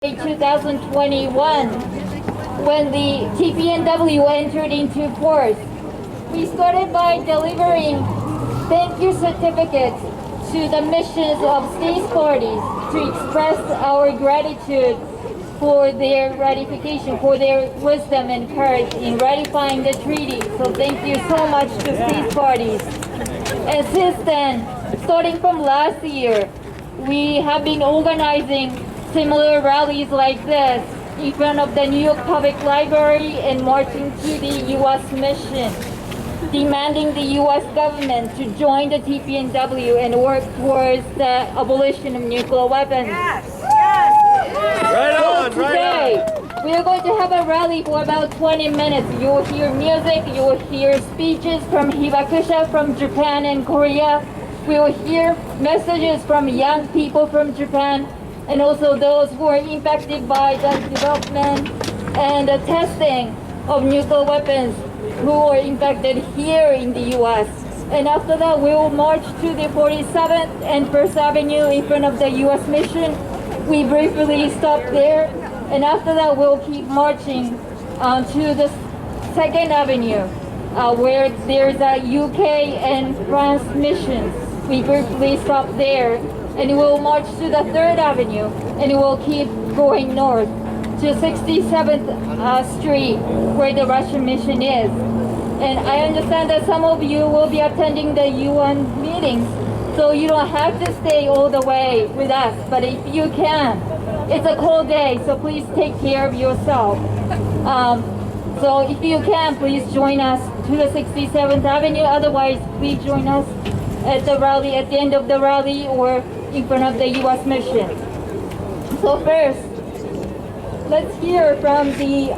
2021, when the TPNW entered into force. We started by delivering thank you certificates to the missions of states parties to express our gratitude for their ratification, for their wisdom and courage in ratifying the treaty. So thank you so much to states parties. And since then, starting from last year, we have been organizing similar rallies like this in front of the New York Public Library and marching to the U.S. mission, demanding the U.S. government to join the TPNW and work towards the abolition of nuclear weapons. Yes, yes. Right on, Today, right on. we are going to have a rally for about 20 minutes. You will hear music, you will hear speeches from Hibakusha from Japan and Korea. We will hear messages from young people from Japan and also those who are impacted by the development and the testing of nuclear weapons who are impacted here in the U.S. And after that, we will march to the 47th and 1st Avenue in front of the U.S. mission. We briefly stop there, and after that, we'll keep marching to the 2nd Avenue, where there's a UK and France missions. We briefly stop there, and we'll march to the 3rd Avenue, and we'll keep going north to 67th Street, where the Russian mission is. And I understand that some of you will be attending the UN meetings, so you don't have to stay all the way with us, but if you can, it's a cold day, so please take care of yourself. So if you can, please join us to the 67th Avenue, otherwise please join us at the rally, at the end of the rally, or in front of the U.S. mission. So first, let's hear from the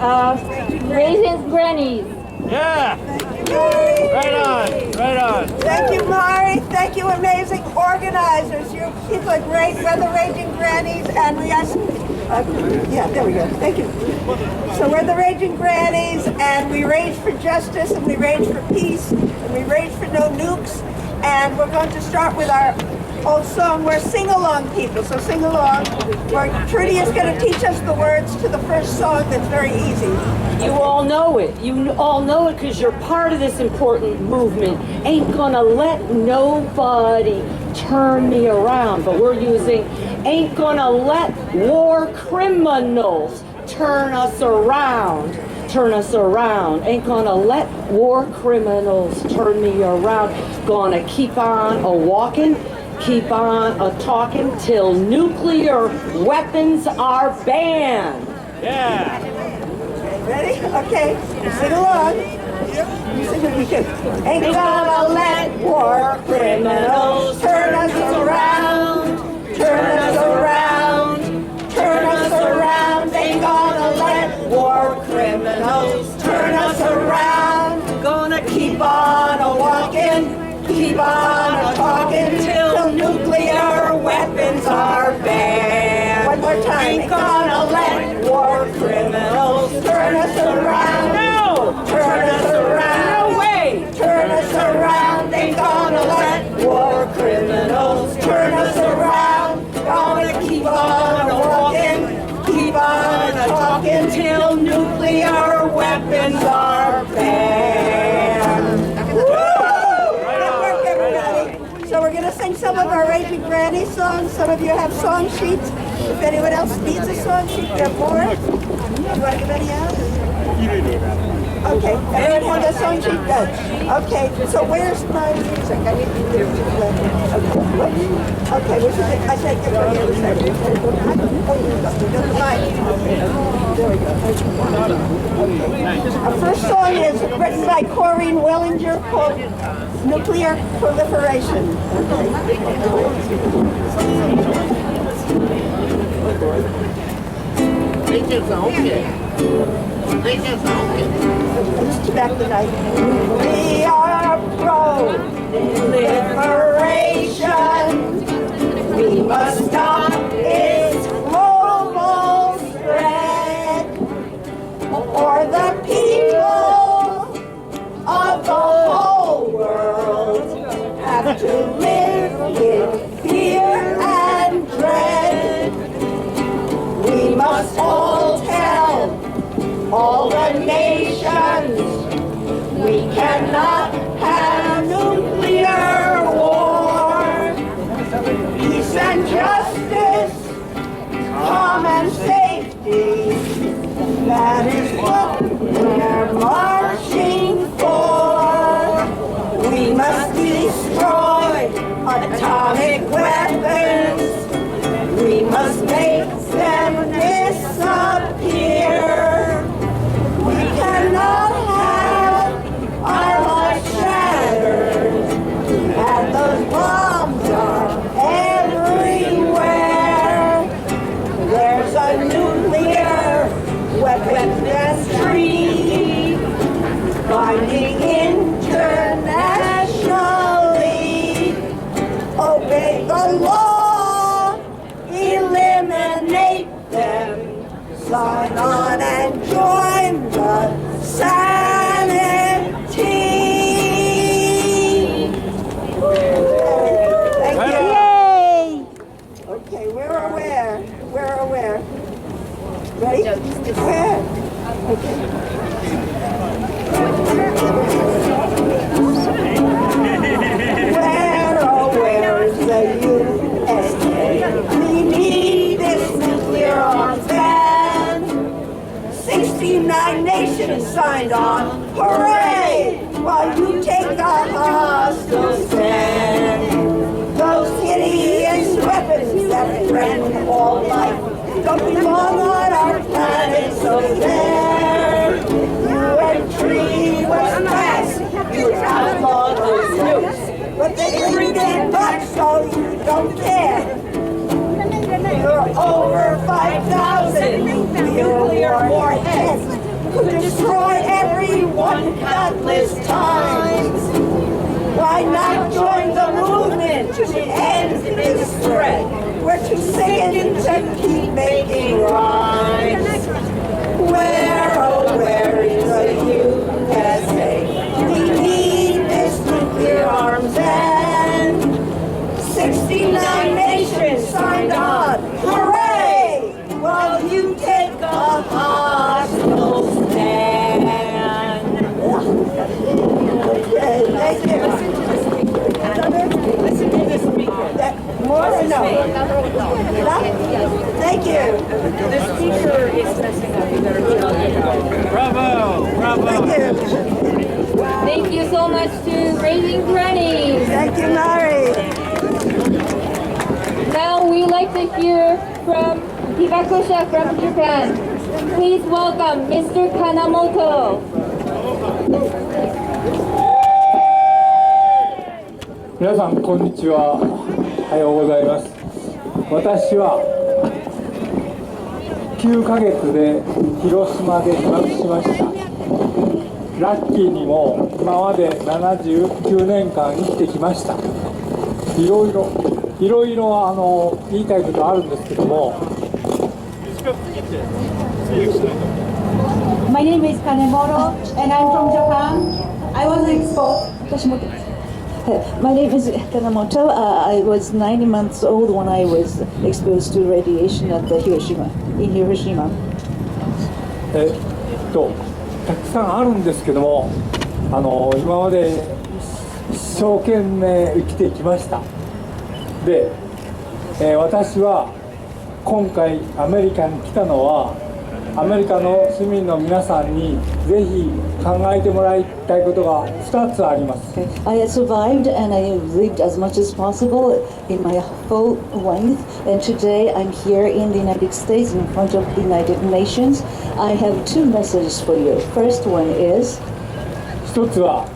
Raisins Grannies. Yeah. Right on, right on. Thank you, Mari. Thank you, amazing organizers. You people are great. We're the Raging Grannies, and we ask. Yeah, there we go. Thank you. So we're the Raging Grannies, and we rage for justice, and we rage for peace, and we rage for no nukes. And we're going to start with our old song. We're sing-along people, so sing along. Trudy is going to teach us the words to the first song that's very easy. You all know it. You all know it because you're part of this important movement. Ain't gonna let nobody turn me around. But we're using ain't gonna let war criminals turn us around. Turn us around. Ain't gonna let war criminals turn me around. Gonna keep on a-walking, keep on a-talking till nuclear weapons are banned. Yeah. Ready? Okay. Sing along. You sing it, we can. Ain't gonna let war criminals turn us around. Turn us around. Turn us around. Ain't gonna let war criminals turn us around. Gonna keep on a-walking, keep on a-talking till nuclear weapons are banned. One more time. Ain't gonna let war criminals turn us around. No! Turn us around. No way! Turn us around. Ain't gonna let war criminals turn us around. Gonna keep on a-walking, keep on a-talking till nuclear weapons are banned. Woo! Good work, everybody. So we're gonna sing some of our Raging Granny songs. Some of you have song sheets. If anyone else needs a song sheet, you have more. Do you want to give any out? Okay, everyone has a song sheet? Good. Okay, so where's my music? I need to do okay, which is it? I take it from the other side. Oh, you go to mine. There we go. Okay. Our first song is written by Corrine Wellinger called Nuclear Proliferation. Let's back the night. We are pro-liberation. We must stop its global spread. For the people of the whole world have to live in fear and dread. We must cannot have nuclear war. Peace and justice, common safety, that is what we're marching for. We must destroy atomic weapons. We must make them disappear. We cannot have our lives shattered, and those bombs are everywhere. There's a nuclear weapons treaty binding internationally. Obey the law, eliminate them, sign on and join the sanity. Thank you. Yay! Okay, we're aware. We're aware. Ready? Where? Okay. Where is the USA? We need this nuclear arms ban. 69 nations signed on. Hooray! While you take a hostile stand. Those hideous weapons that threaten all life don't belong on our planet, so there. UN treaty was passed. You outlaw those nukes, but they bring them back, so you don't care. There are over 5,000 nuclear warheads could destroy everyone countless times. Why not join the movement to end this threat? We're too sickened to keep making rhymes. Where, oh, where is the USA? We need this nuclear arms ban. 69 nations signed on. Hooray! While you take a hostile stand. Okay, thank you. Listen to the speaker. More or no? Thank you. The speaker is messing up. You better tell him. Bravo! Bravo! Thank you. Thank you so much to Raising Grannies. Thank you, Mary. Now we like to hear from Hibakusha from Japan. Please welcome Mr. Kanamoto. 皆さんこんにちは。おはようございます。私は9ヶ月で広島で被爆しました。ラッキーにも今まで79年間生きてきました。いろいろ言いたいことあるんですけども。My name is Kanemoto and I'm from Japan. I was exposed. My name is Kanamoto. I was 90 months old when I was exposed to radiation in Hiroshima. たくさんあるんですけども、今まで一生懸命生きてきました。で、私は今回アメリカに来たのは、アメリカの市民の皆さんにぜひ考えてもらいたいことが2つあります。I have survived and I have lived as much as possible in my full length. And today I'm here in the United States in front of the United Nations. I have two messages for you. First one is 1つは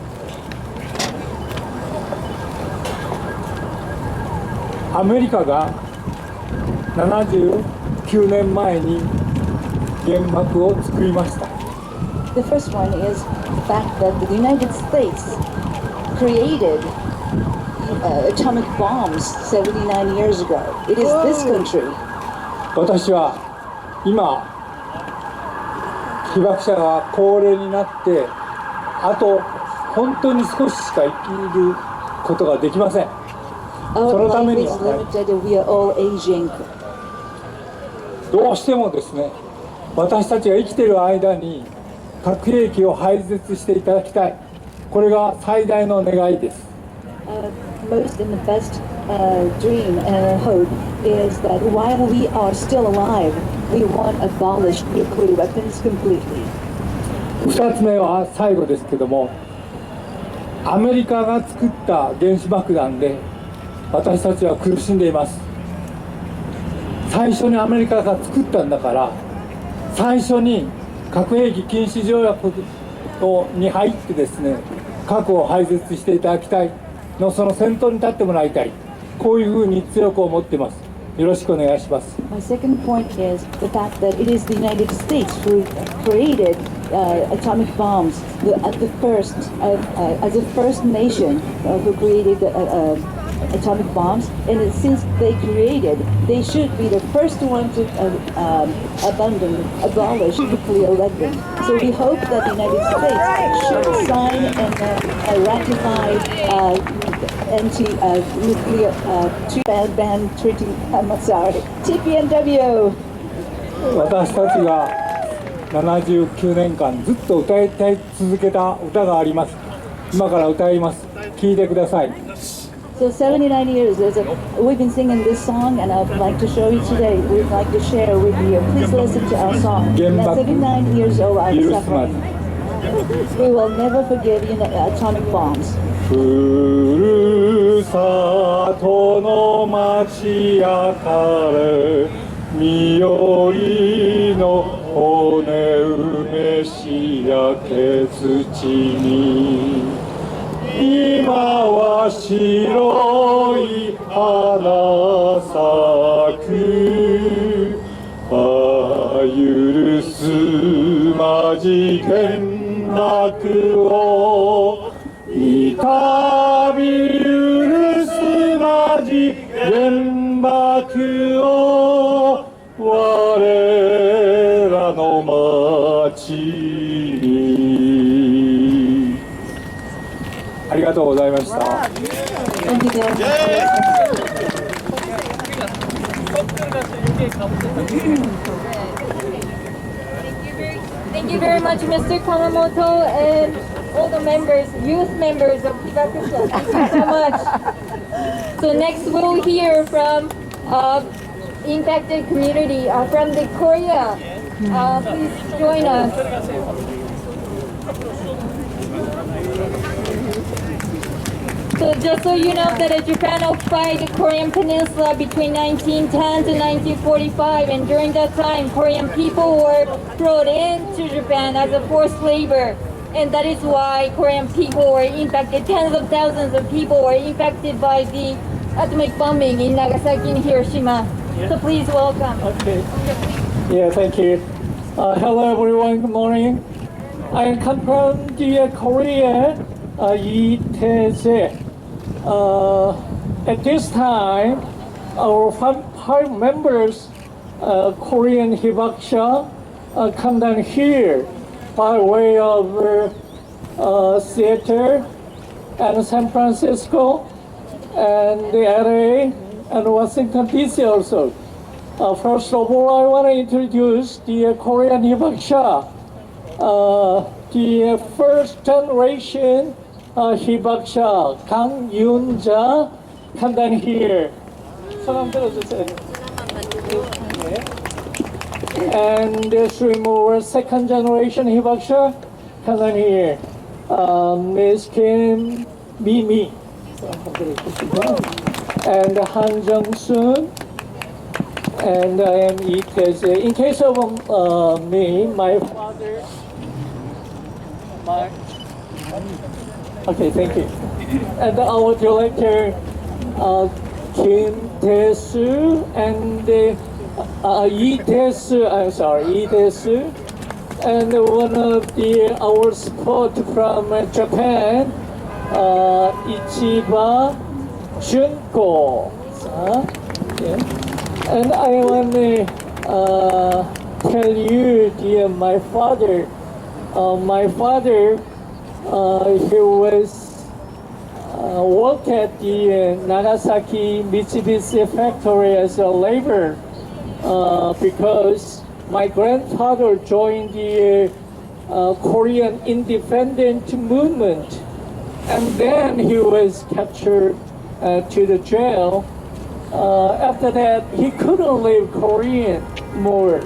アメリカが79年前に原爆を作りました。The first one is the fact that the United States created atomic bombs 79 years ago. It is this country. 私は今被爆者が高齢になってあと本当に少ししか生きることができません。そのためには、We are all aging. どうしてもですね、私たちが生きている間に核兵器を廃絶していただきたい。これが最大の願いです。Most and the best dream and hope is that while we are still alive, we want to abolish nuclear weapons completely. 2つ目は最後ですけども、アメリカが作った原子爆弾で私たちは苦しんでいます。最初にアメリカが作ったんだから、最初に核兵器禁止条約に入ってですね、核を廃絶していただきたいの、その先頭に立ってもらいたい、こういうふうに強く思っています。よろしくお願いします。My second point is the fact that it is the United States who created atomic bombs as the first nation who created atomic bombs, and since they created, they should be the first one to abolish nuclear weapons. So we hope that the United States should sign and ratify anti-nuclear ban treaty. I'm sorry, TPNW. 私たちが79年間ずっと歌い続けた歌があります。今から歌います。聴いてください。So 79 years, we've been singing this song, and I'd like to show you today. We'd like to share with you. Please listen to our song. 79 years old, our suffering. We will never forgive atomic bombs. ふるさとの町やかれ、身寄りの骨埋めし焼け土に、今は白い花咲く、許すまじ原爆を、痛み許すまじ原爆を、我らの町に。ありがとうございました。Thank you very much. Thank you very much, Mr. Kawamoto, and all the members, youth members of Hibakusha. Thank you so much. So next we'll hear from impacted community from the Korea. Please join us. So just so you know that Japan occupied the Korean Peninsula between 1910 to 1945, and during that time, Korean people were brought into Japan as a forced labor, and that is why Korean people were impacted. Tens of thousands of people were impacted by the atomic bombing in Nagasaki and Hiroshima. So please welcome. Okay. Yeah, thank you. Hello everyone, good morning. I come from the Korea, Itaewon. At this time, our five members, Korean Hibakusha, come down here by way of Seattle and San Francisco and the LA and Washington DC also. First of all, I want to introduce the Korean Hibakusha, the first generation Hibakusha, Kang Yoon-ja, come down here. And the three more second generation Hibakusha, come down here. Miss Kim Mimi, and Han Jung-soon, and I am Lee Tae-jae. In case of me, my father, okay, thank you. And our director, Kim Tae-soo, and Lee Tae-soo, I'm sorry, Lee Tae-soo, and one of our support from Japan, Ichiba Junko. And I want to tell you, dear, my father, he was worked at the Nagasaki Mitsubishi factory as a laborer because my grandfather joined the Korean independent movement and then he was captured to the jail. After that, he couldn't live Korean more,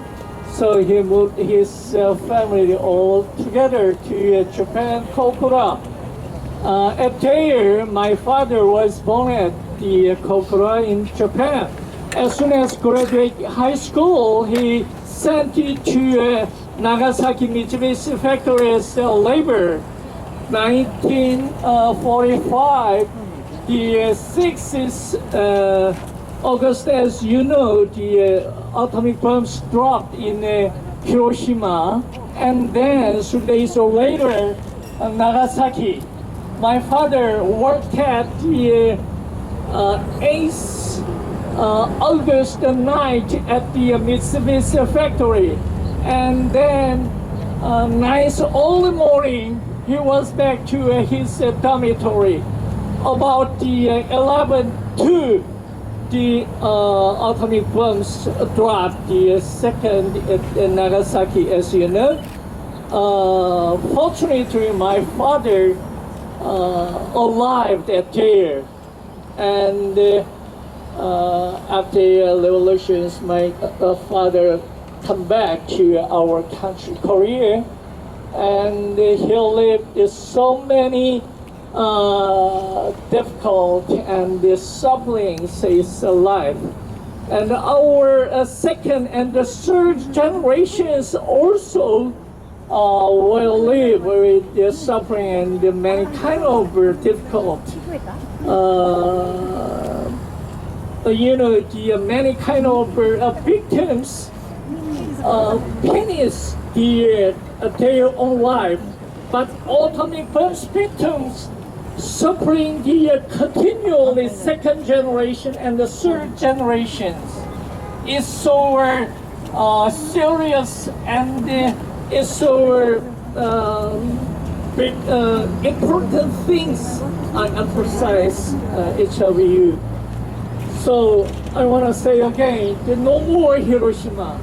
so he moved his family all together to Japan, Kokura. At there, my father was born at the Kokura in Japan. As soon as graduate high school, he sent it to Nagasaki Mitsubishi factory as a labor. 1945, the 6th August, as you know, the atomic bombs dropped in Hiroshima, and then 3 days later, Nagasaki. My father worked at the 8th August night at the Mitsubishi factory, and then 9th early morning he was back to his dormitory. About the 11:02, the atomic bombs dropped, the second at Nagasaki, as you know. Fortunately, my father arrived at there, and after revolutions, my father come back to our country, Korea, and he lived so many difficult and sufferings his life. And our second and the third generations also will live with the suffering and the many kind of difficult, the many kind of victims finish their own life, but atomic bombs victims suffering the continually second generation and the third generations is so serious, and is so big, important things I emphasize each of you. So I want to say again, no more Hiroshima,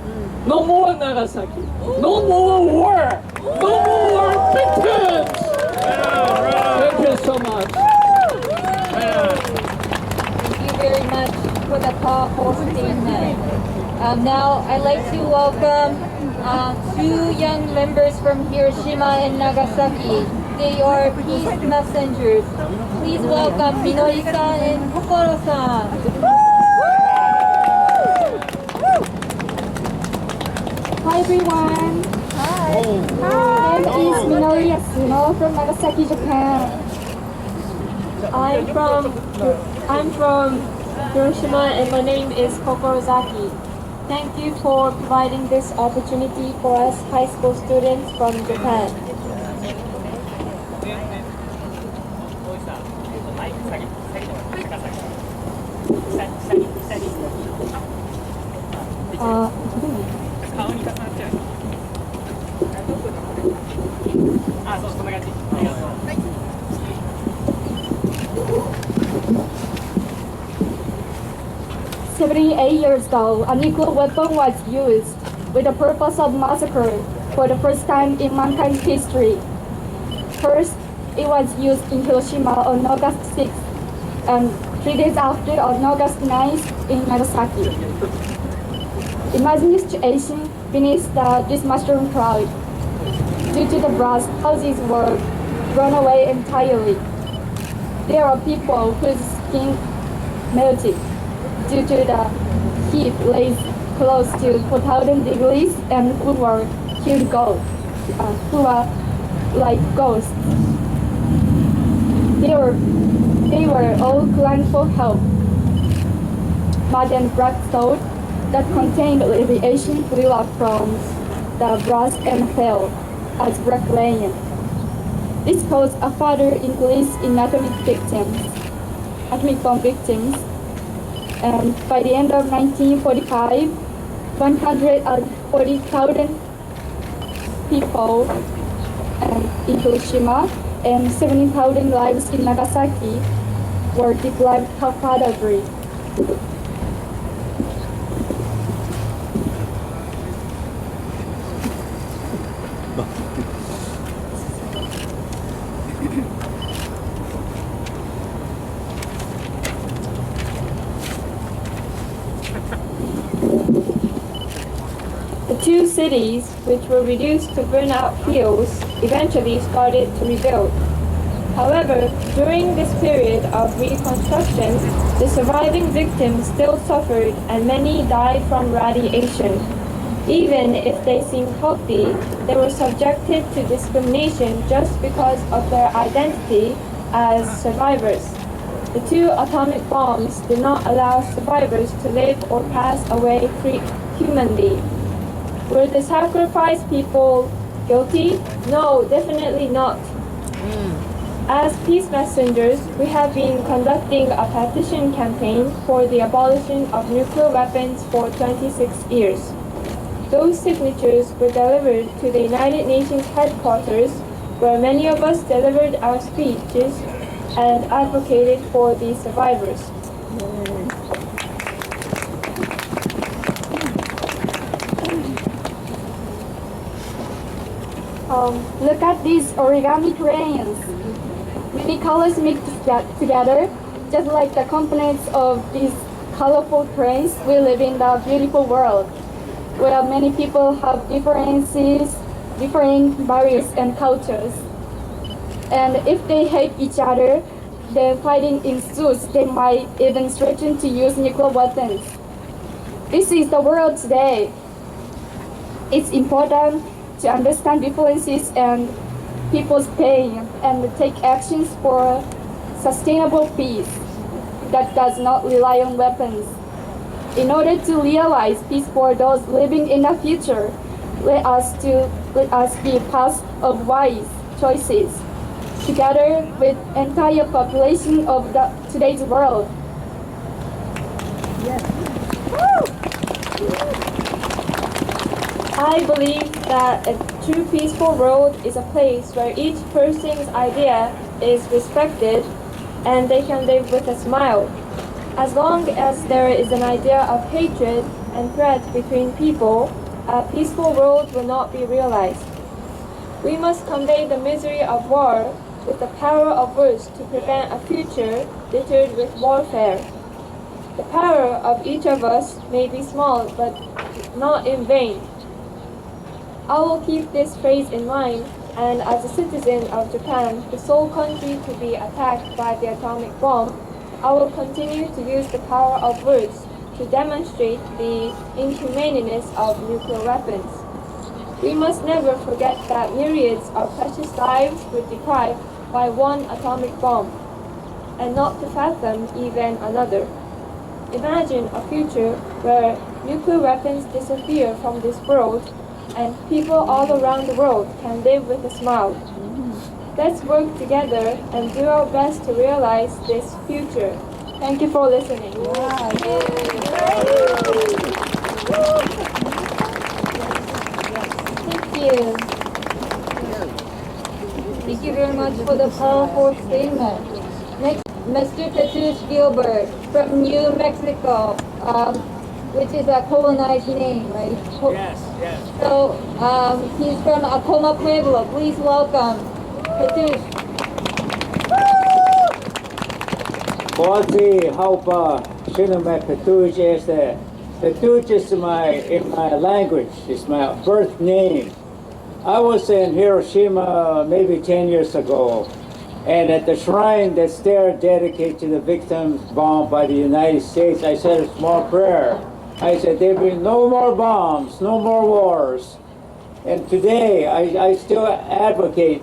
no more Nagasaki, no more war, no more victims. Thank you so much. Thank you very much for the powerful statement. Now I'd like to welcome two young members from Hiroshima and Nagasaki. They are peace messengers. Please welcome Minori-san and Kokoro-san. Hi everyone. Hi. My name is Minori Yasuno from Nagasaki, Japan. I'm from Hiroshima and my name is Kokorozaki. Thank you for providing this opportunity for us high school students from Japan. "78 years ago, a nuclear weapon was used with the purpose of massacre for the first time in mankind's history. First, it was used in Hiroshima on August 6th, and 3 days after on August 9th in Nagasaki. Imagine the situation beneath this mushroom cloud. Due to the blast, houses were blown away entirely. There are people whose skin melted due to the heat raised close to 4,000 degrees and who were who were like ghosts. They were all crying for help. Mud and black salt that contained radiation flew up from the blast and fell as black rain. This caused a further increase in atomic bomb victims. And by the end of 1945, 140,000 people in Hiroshima and 70,000 lives in Nagasaki were deprived of fatherhood. two cities, which were reduced to burnout fields, eventually started to rebuild. However, during this period of reconstruction, the surviving victims still suffered and many died from radiation. Even if they seemed healthy, they were subjected to discrimination just because of their identity as survivors. The two atomic bombs did not allow survivors to live or pass away humanly. Were the sacrificed people guilty? No, definitely not. As peace messengers, we have been conducting a petition campaign for the abolition of nuclear weapons for 26 years. Those signatures were delivered to the United Nations headquarters, where many of us delivered our speeches and advocated for the survivors. Look at these origami crayons. Many colors mixed together, just like the components of these colorful crayons. We live in the beautiful world, where many people have differences, differing barriers and cultures. And if they hate each other, then fighting ensues. They might even threaten to use nuclear weapons. This is the world today. It's important to understand differences and people's pain and take actions for sustainable peace that does not rely on weapons. In order to realize peace for those living in the future, let us be part of wise choices, together with entire population of today's world. I believe that a true peaceful world is a place where each person's idea is respected and they can live with a smile. As long as there is an idea of hatred and threat between people, a peaceful world will not be realized. We must convey the misery of war with the power of words to prevent a future littered with warfare. The power of each of us may be small, but not in vain. I will keep this phrase in mind, and as a citizen of Japan, the sole country to be attacked by the atomic bomb, I will continue to use the power of words to demonstrate the inhumaneness of nuclear weapons. We must never forget that myriads of precious lives were deprived by one atomic bomb, and not to fathom even another. Imagine a future where nuclear weapons disappear from this world and people all around the world can live with a smile. Let's work together and do our best to realize this future. Thank you for listening. Thank you. Thank you very much for the powerful statement. Next, Mr. Petrus Gilbert from New Mexico, which is a colonized name, right? Yes, yes. So he's from Acoma Pueblo. Please welcome Petrus. Quasi haupa sinume Petuj is the Petuj is in my language, it's my birth name. I was in Hiroshima maybe 10 years ago, and at the shrine that's there dedicated to the victims bombed by the United States, I said a small prayer. I said there'll be no more bombs, no more wars. And today I still advocate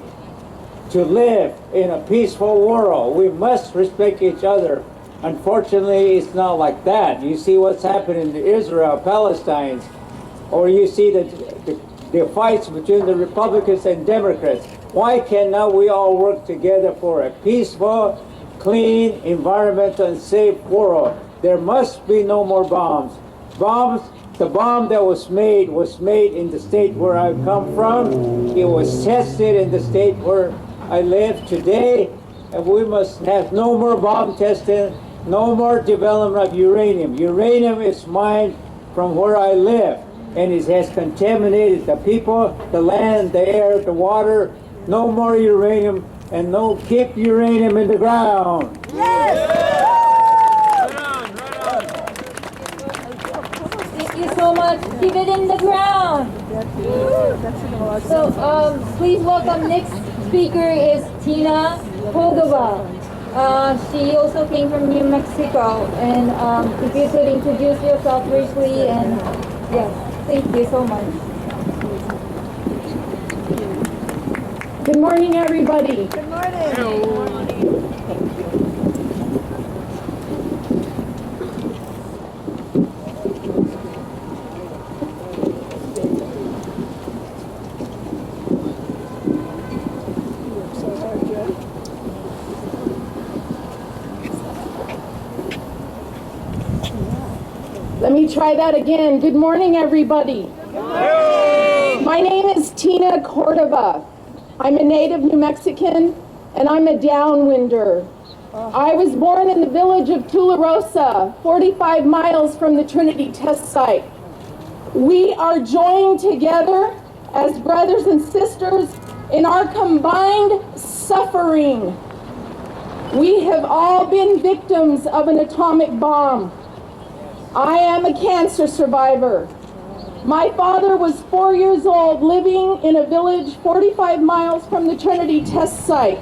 to live in a peaceful world. We must respect each other. Unfortunately, it's not like that. You see what's happening in Israel, Palestine, or you see the fights between the Republicans and Democrats. Why cannot we all work together for a peaceful, clean, environmental, and safe world? There must be no more bombs. The bomb that was made in the state where I come from. It was tested in the state where I live today, and we must have no more bomb testing, no more development of uranium. Uranium is mined from where I live, and it has contaminated the people, the land, the air, the water. No more uranium, and no, keep uranium in the ground. Thank you so much. Keep it in the ground. Please welcome next speaker is Tina Cordova. She also came from New Mexico, and if you could introduce yourself briefly, and yes, thank you so much. Good morning, everybody. Good morning. Let me try that again. Good morning, everybody. My name is Tina Cordova. I'm a native New Mexican, and I'm a downwinder. I was born in the village of Tularosa, 45 miles from the Trinity test site. We are joined together as brothers and sisters in our combined suffering. We have all been victims of an atomic bomb. I am a cancer survivor. My father was 4 years old, living in a village 45 miles from the Trinity test site.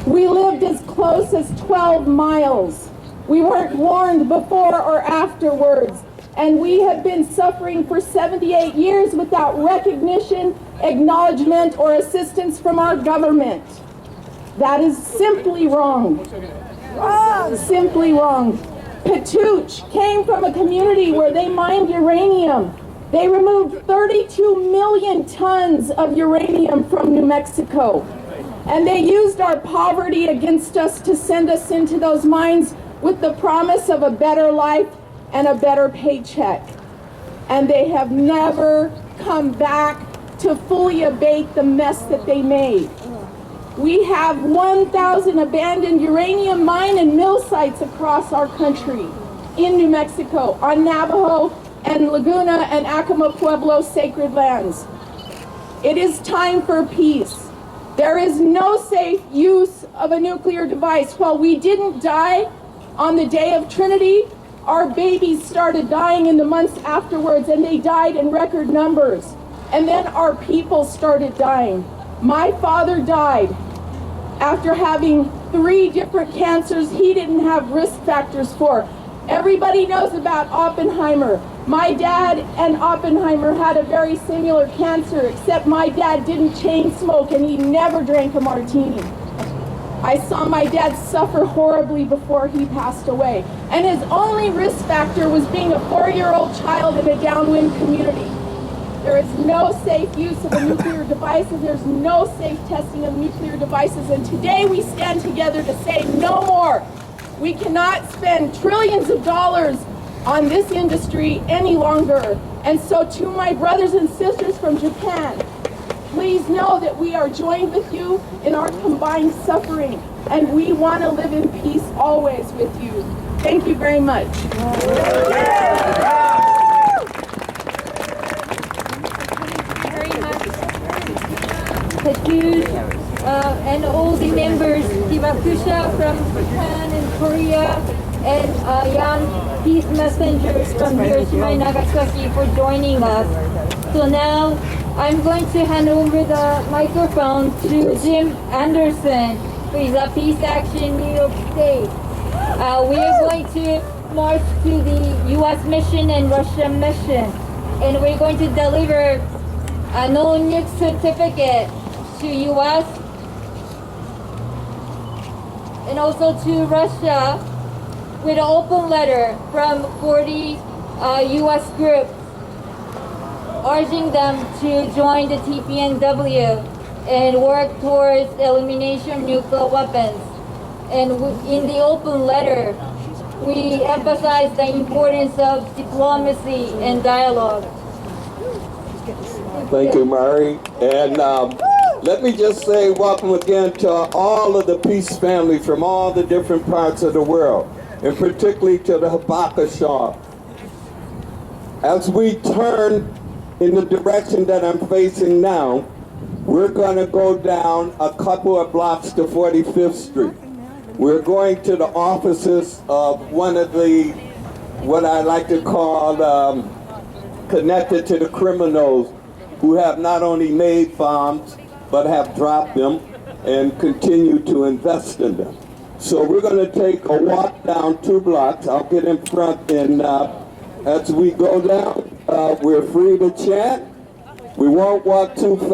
We lived as close as 12 miles. We weren't warned before or afterwards, and we have been suffering for 78 years without recognition, acknowledgement, or assistance from our government. That is simply wrong. Simply wrong. Patuch came from a community where they mined uranium. They removed 32 million tons of uranium from New Mexico. And they used our poverty against us to send us into those mines with the promise of a better life and a better paycheck. And they have never come back to fully abate the mess that they made. We have 1,000 abandoned uranium mine and mill sites across our country in New Mexico, on Navajo and Laguna and Acoma Pueblo sacred lands. It is time for peace. There is no safe use of a nuclear device. While we didn't die on the day of Trinity, our babies started dying in the months afterwards, and they died in record numbers. And then our people started dying. My father died after having 3 different cancers he didn't have risk factors for. Everybody knows about Oppenheimer. My dad and Oppenheimer had a very similar cancer, except my dad didn't chain smoke and he never drank a martini. I saw my dad suffer horribly before he passed away. And his only risk factor was being a 4-year-old child in a downwind community. There is no safe use of a nuclear device, and there's no safe testing of nuclear devices. And today we stand together to say no more. We cannot spend trillions of dollars on this industry any longer. And so to my brothers and sisters from Japan, please know that we are joined with you in our combined suffering, and we want to live in peace always with you. Thank you very much. Patuch, and all the members, Hibakusha from Japan and Korea, and young peace messengers from Hiroshima and Nagasaki for joining us. So now I'm going to hand over the microphone to Jim Anderson, who is a Peace Action New York State. We are going to march to the U.S. mission and Russian mission, and we're going to deliver a no-nuke certificate to U.S. and also to Russia with an open letter from 40 U.S. groups urging them to join the TPNW and work towards elimination of nuclear weapons. And in the open letter, we emphasize the importance of diplomacy and dialogue. Thank you, Mary. And let me just say welcome again to all of the peace family from all the different parts of the world, and particularly to the Hibakusha. As we turn in the direction that I'm facing now, we're going to go down a couple of blocks to 45th Street. We're going to the offices of one of the, what I like to call, connected to the criminals who have not only made bombs, but have dropped them and continue to invest in them. So we're going to take a walk down 2 blocks. I'll get in front, and as we go down, we're free to chant. We won't walk too fast.